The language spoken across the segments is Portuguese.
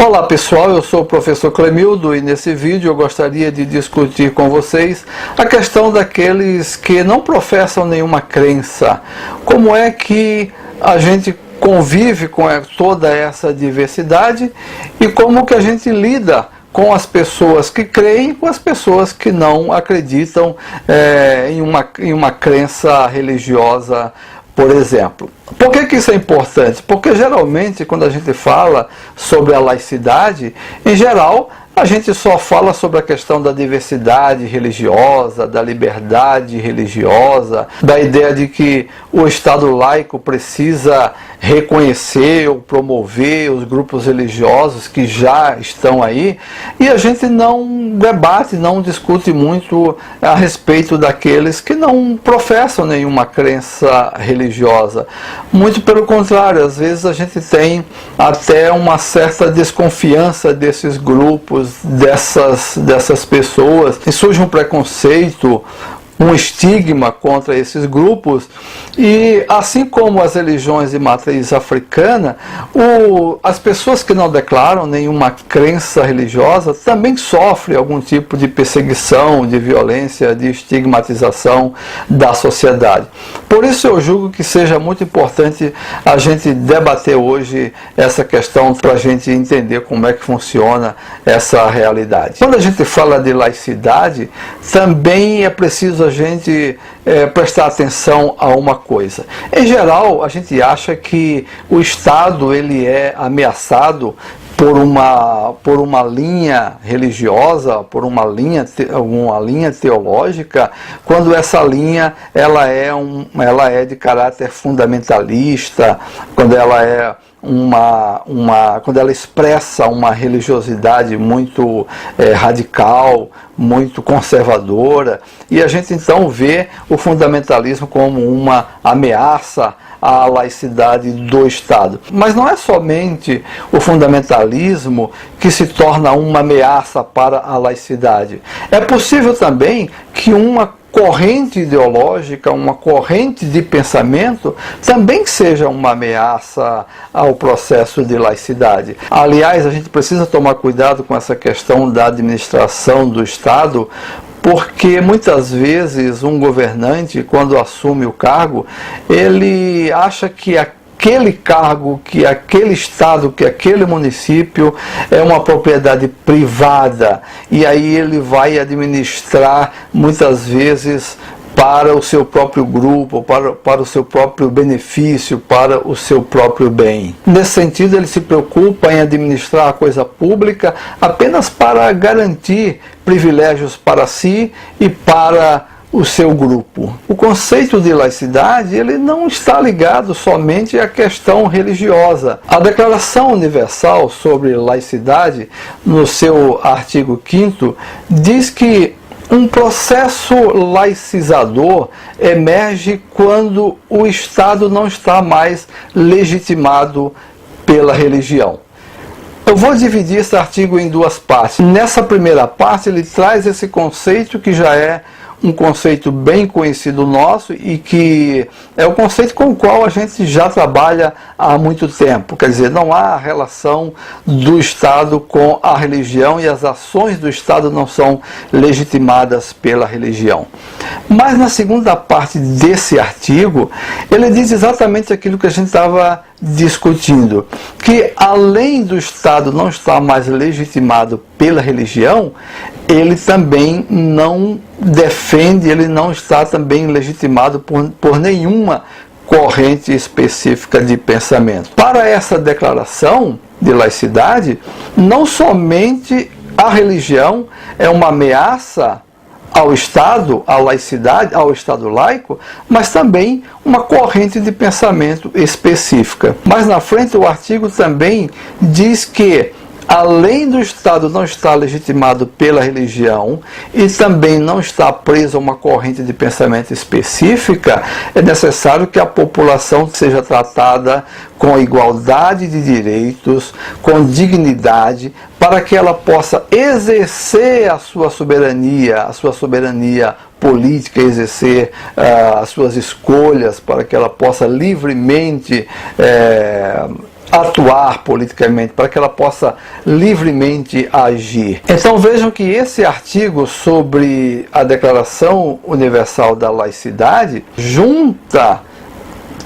Olá pessoal, eu sou o professor Clemildo e nesse vídeo eu gostaria de discutir com vocês a questão daqueles que não professam nenhuma crença. Como é que a gente convive com toda essa diversidade e como que a gente lida com as pessoas que creem e com as pessoas que não acreditam em uma crença religiosa, por exemplo. Por que isso é importante? Porque geralmente quando a gente fala sobre a laicidade, em geral a gente só fala sobre a questão da diversidade religiosa, da liberdade religiosa, da ideia de que o Estado laico precisa reconhecer ou promover os grupos religiosos que já estão aí, e a gente não debate, não discute muito a respeito daqueles que não professam nenhuma crença religiosa. Muito pelo contrário, às vezes a gente tem até uma certa desconfiança desses grupos, dessas pessoas, e surge um preconceito, um estigma contra esses grupos, e assim como as religiões de matriz africana, as pessoas que não declaram nenhuma crença religiosa também sofrem algum tipo de perseguição, de violência, de estigmatização da sociedade. Por isso eu julgo que seja muito importante a gente debater hoje essa questão para a gente entender como é que funciona essa realidade. Quando a gente fala de laicidade, também é preciso a gente prestar atenção a uma coisa. Em geral, a gente acha que o Estado ele é ameaçado por uma linha religiosa, por uma linha teológica, quando essa linha ela é de caráter fundamentalista, quando ela quando ela expressa uma religiosidade muito radical, muito conservadora, e a gente então vê o fundamentalismo como uma ameaça à laicidade do Estado. Mas não é somente o fundamentalismo que se torna uma ameaça para a laicidade. É possível também que uma corrente ideológica, uma corrente de pensamento também seja uma ameaça ao processo de laicidade. Aliás, a gente precisa tomar cuidado com essa questão da administração do Estado, porque muitas vezes um governante, quando assume o cargo, ele acha que aquele cargo, que aquele estado, que aquele município é uma propriedade privada, e aí ele vai administrar muitas vezes para o seu próprio grupo, para o seu próprio benefício, para o seu próprio bem. Nesse sentido, ele se preocupa em administrar a coisa pública apenas para garantir privilégios para si e para o seu grupo. O conceito de laicidade ele não está ligado somente à questão religiosa. A Declaração Universal sobre Laicidade, no seu artigo 5º, diz que um processo laicizador emerge quando o Estado não está mais legitimado pela religião. Eu vou dividir esse artigo em duas partes. Nessa primeira parte ele traz esse conceito que já é um conceito bem conhecido nosso e que é o conceito com o qual a gente já trabalha há muito tempo. Quer dizer, não há relação do Estado com a religião e as ações do Estado não são legitimadas pela religião. Mas na segunda parte desse artigo, ele diz exatamente aquilo que a gente estava discutindo, que além do Estado não estar mais legitimado pela religião, ele também não defende, ele não está também legitimado por nenhuma corrente específica de pensamento. Para essa declaração de laicidade, não somente a religião é uma ameaça ao Estado, à laicidade, ao Estado laico, mas também uma corrente de pensamento específica. Mais na frente o artigo também diz que além do Estado não estar legitimado pela religião e também não estar preso a uma corrente de pensamento específica, é necessário que a população seja tratada com igualdade de direitos, com dignidade, para que ela possa exercer a sua soberania política, exercer as suas escolhas, para que ela possa livremente atuar politicamente, para que ela possa livremente agir. Então vejam que esse artigo sobre a Declaração Universal da Laicidade junta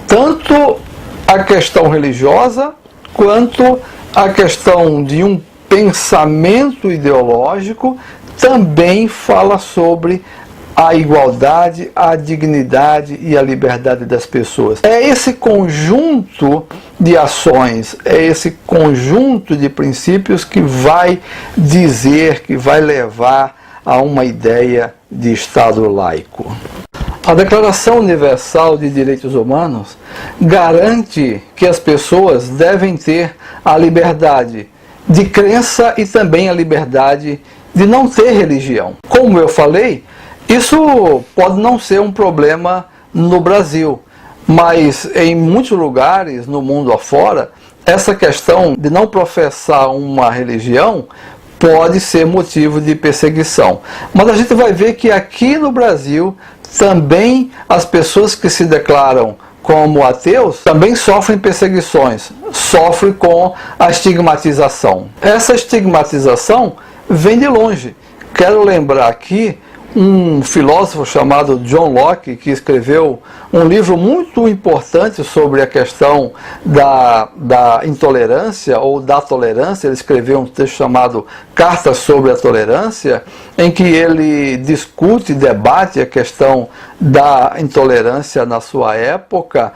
tanto a questão religiosa quanto a questão de um pensamento ideológico, também fala sobre a igualdade, a dignidade e a liberdade das pessoas. É esse conjunto de ações, é esse conjunto de princípios que vai dizer, que vai levar a uma ideia de Estado laico. A Declaração Universal de Direitos Humanos garante que as pessoas devem ter a liberdade de crença e também a liberdade de não ter religião. Como eu falei, isso pode não ser um problema no Brasil, mas em muitos lugares no mundo afora, essa questão de não professar uma religião pode ser motivo de perseguição. Mas a gente vai ver que aqui no Brasil também as pessoas que se declaram como ateus também sofrem perseguições, sofrem com a estigmatização. Essa estigmatização vem de longe. Quero lembrar aqui um filósofo chamado John Locke, que escreveu um livro muito importante sobre a questão da intolerância ou da tolerância. Ele escreveu um texto chamado Cartas sobre a Tolerância, em que ele discute e debate a questão da intolerância na sua época.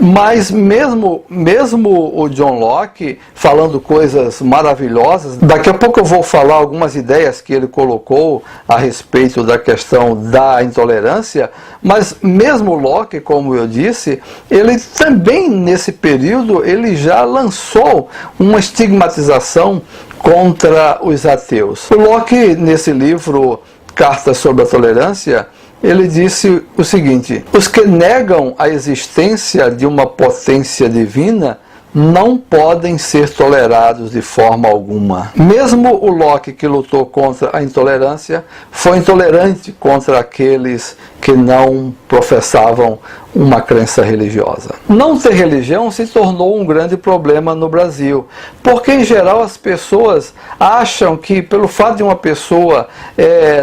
Mas mesmo o John Locke falando coisas maravilhosas, daqui a pouco eu vou falar algumas ideias que ele colocou a respeito da questão da intolerância, mas mesmo Locke, como eu disse, ele também nesse período ele já lançou uma estigmatização contra os ateus. O Locke, nesse livro Cartas sobre a Tolerância, ele disse o seguinte: os que negam a existência de uma potência divina não podem ser tolerados de forma alguma. Mesmo o Locke, que lutou contra a intolerância, foi intolerante contra aqueles que não professavam uma crença religiosa. Não ter religião se tornou um grande problema no Brasil, porque em geral as pessoas acham que pelo fato de uma pessoa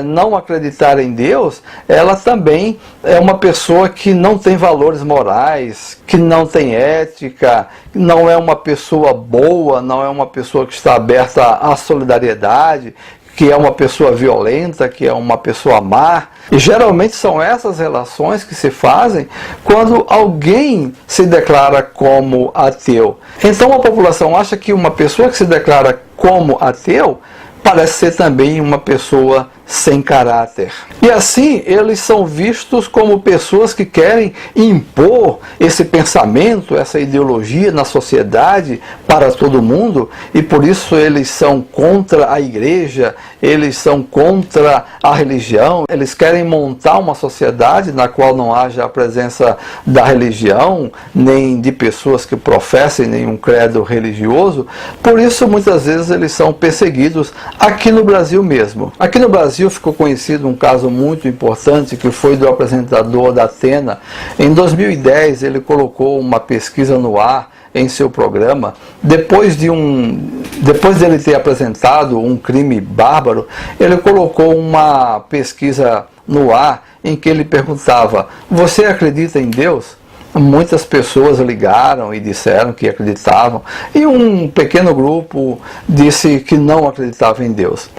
não acreditar em Deus, ela também é uma pessoa que não tem valores morais, que não tem ética, não é uma pessoa boa, não é uma pessoa que está aberta à solidariedade, que é uma pessoa violenta, que é uma pessoa má. E geralmente são essas relações que se fazem quando alguém se declara como ateu. Então a população acha que uma pessoa que se declara como ateu parece ser também uma pessoa sem caráter. E assim eles são vistos como pessoas que querem impor esse pensamento, essa ideologia na sociedade para todo mundo, e por isso eles são contra a igreja, eles são contra a religião, eles querem montar uma sociedade na qual não haja a presença da religião, nem de pessoas que professem nenhum credo religioso. Por isso muitas vezes eles são perseguidos aqui no Brasil mesmo. Aqui no Brasil ficou conhecido um caso muito importante que foi do apresentador da Atena. Em 2010 ele colocou uma pesquisa no ar em seu programa, depois dele ter apresentado um crime bárbaro, ele colocou uma pesquisa no ar em que ele perguntava: você acredita em Deus? Muitas pessoas ligaram e disseram que acreditavam, e um pequeno grupo disse que não acreditava em Deus.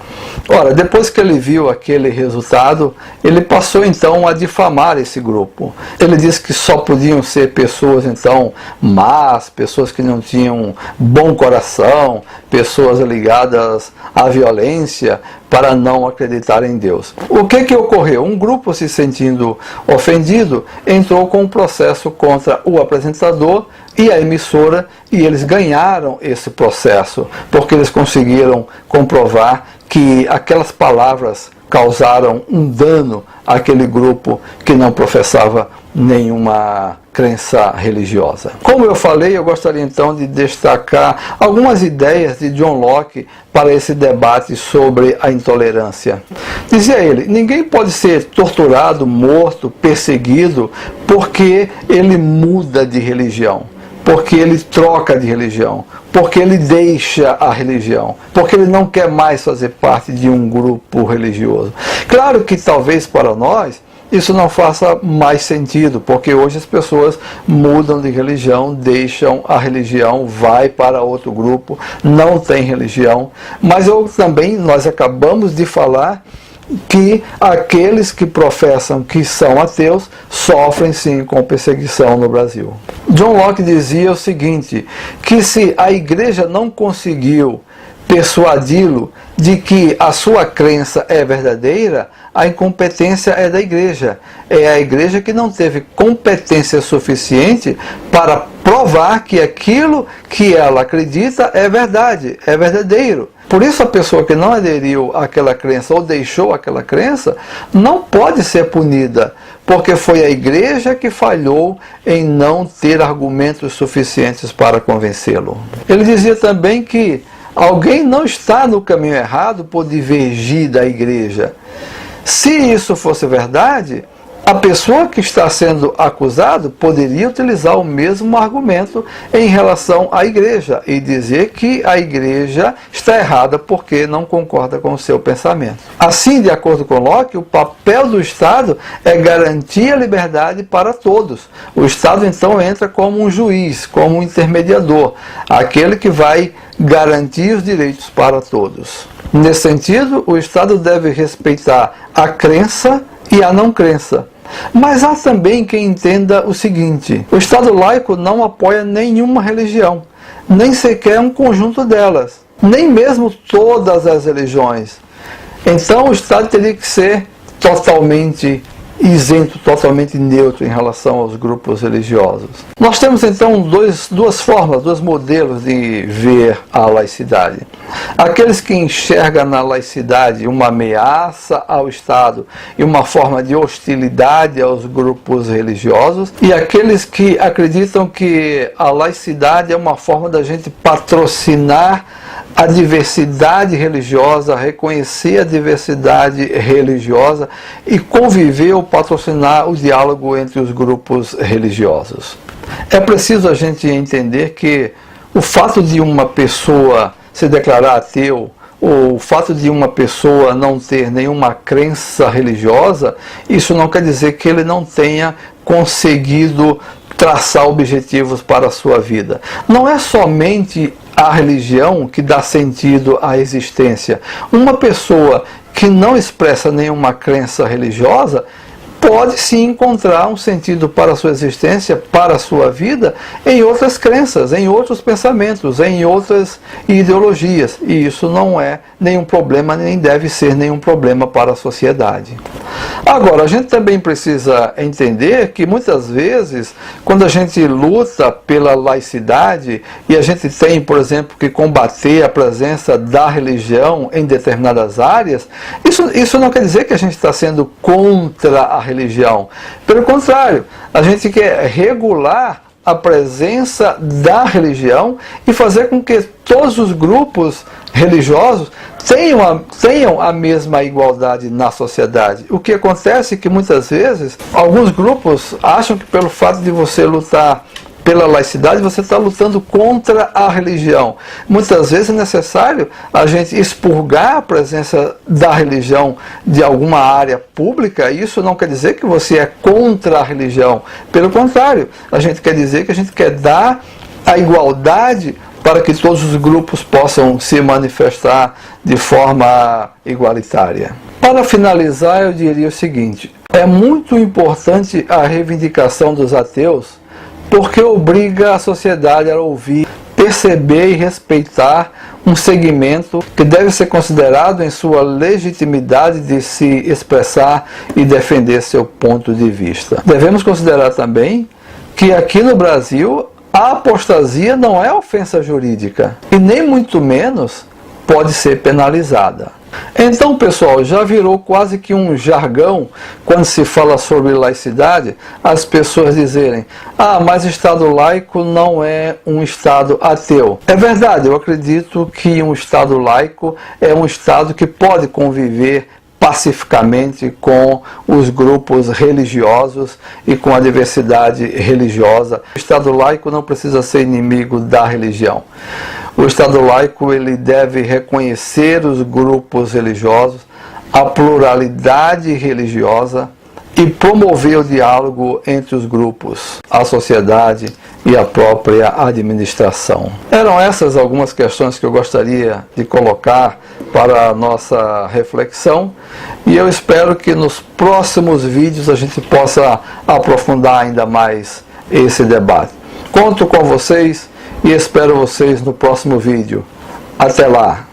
Ora, depois que ele viu aquele resultado, ele passou então a difamar esse grupo. Ele disse que só podiam ser pessoas então más, pessoas que não tinham bom coração, pessoas ligadas à violência, para não acreditar em Deus. O que ocorreu? Um grupo, se sentindo ofendido, entrou com um processo contra o apresentador e a emissora, e eles ganharam esse processo, porque eles conseguiram comprovar que aquelas palavras causaram um dano àquele grupo que não professava nenhuma crença religiosa. Como eu falei, eu gostaria então de destacar algumas ideias de John Locke para esse debate sobre a intolerância. Dizia ele: ninguém pode ser torturado, morto, perseguido porque ele muda de religião. porque ele troca de religião, porque ele deixa a religião, porque ele não quer mais fazer parte de um grupo religioso. Claro que talvez para nós isso não faça mais sentido, porque hoje as pessoas mudam de religião, deixam a religião, vai para outro grupo, não tem religião. Mas nós acabamos de falar que aqueles que professam que são ateus sofrem sim com perseguição no Brasil. John Locke dizia o seguinte, que se a igreja não conseguiu persuadi-lo de que a sua crença é verdadeira, a incompetência é da igreja. É a igreja que não teve competência suficiente para provar que aquilo que ela acredita é verdade, é verdadeiro. Por isso a pessoa que não aderiu àquela crença ou deixou aquela crença, não pode ser punida, porque foi a igreja que falhou em não ter argumentos suficientes para convencê-lo. Ele dizia também que alguém não está no caminho errado por divergir da igreja. Se isso fosse verdade, a pessoa que está sendo acusada poderia utilizar o mesmo argumento em relação à igreja e dizer que a igreja está errada porque não concorda com o seu pensamento. Assim, de acordo com Locke, o papel do Estado é garantir a liberdade para todos. O Estado então entra como um juiz, como um intermediador, aquele que vai garantir os direitos para todos. Nesse sentido, o Estado deve respeitar a crença e a não crença. Mas há também quem entenda o seguinte: o Estado laico não apoia nenhuma religião, nem sequer um conjunto delas, nem mesmo todas as religiões. Então o Estado teria que ser totalmente isento, totalmente neutro em relação aos grupos religiosos. Nós temos então duas formas, dois modelos de ver a laicidade. Aqueles que enxergam na laicidade uma ameaça ao Estado e uma forma de hostilidade aos grupos religiosos, e aqueles que acreditam que a laicidade é uma forma da gente patrocinar a diversidade religiosa, reconhecer a diversidade religiosa e conviver ou patrocinar o diálogo entre os grupos religiosos. É preciso a gente entender que o fato de uma pessoa se declarar ateu, ou o fato de uma pessoa não ter nenhuma crença religiosa, isso não quer dizer que ele não tenha conseguido traçar objetivos para a sua vida. Não é somente a religião que dá sentido à existência. Uma pessoa que não expressa nenhuma crença religiosa pode sim encontrar um sentido para a sua existência, para a sua vida, em outras crenças, em outros pensamentos, em outras ideologias. E isso não é nenhum problema, nem deve ser nenhum problema para a sociedade. Agora, a gente também precisa entender que muitas vezes, quando a gente luta pela laicidade e a gente tem, por exemplo, que combater a presença da religião em determinadas áreas, isso não quer dizer que a gente está sendo contra a religião. Pelo contrário, a gente quer regular a presença da religião e fazer com que todos os grupos religiosos tenham a mesma igualdade na sociedade. O que acontece é que muitas vezes alguns grupos acham que pelo fato de você lutar pela laicidade, você está lutando contra a religião. Muitas vezes é necessário a gente expurgar a presença da religião de alguma área pública. Isso não quer dizer que você é contra a religião. Pelo contrário, a gente quer dizer que a gente quer dar a igualdade para que todos os grupos possam se manifestar de forma igualitária. Para finalizar, eu diria o seguinte: é muito importante a reivindicação dos ateus, porque obriga a sociedade a ouvir, perceber e respeitar um segmento que deve ser considerado em sua legitimidade de se expressar e defender seu ponto de vista. Devemos considerar também que aqui no Brasil a apostasia não é ofensa jurídica e nem muito menos pode ser penalizada. Então, pessoal, já virou quase que um jargão quando se fala sobre laicidade, as pessoas dizerem: ah, mas Estado laico não é um Estado ateu. É verdade, eu acredito que um Estado laico é um Estado que pode conviver pacificamente com os grupos religiosos e com a diversidade religiosa. O Estado laico não precisa ser inimigo da religião. O Estado laico ele deve reconhecer os grupos religiosos, a pluralidade religiosa e promover o diálogo entre os grupos, a sociedade e a própria administração. Eram essas algumas questões que eu gostaria de colocar para a nossa reflexão e eu espero que nos próximos vídeos a gente possa aprofundar ainda mais esse debate. Conto com vocês e espero vocês no próximo vídeo. Até lá!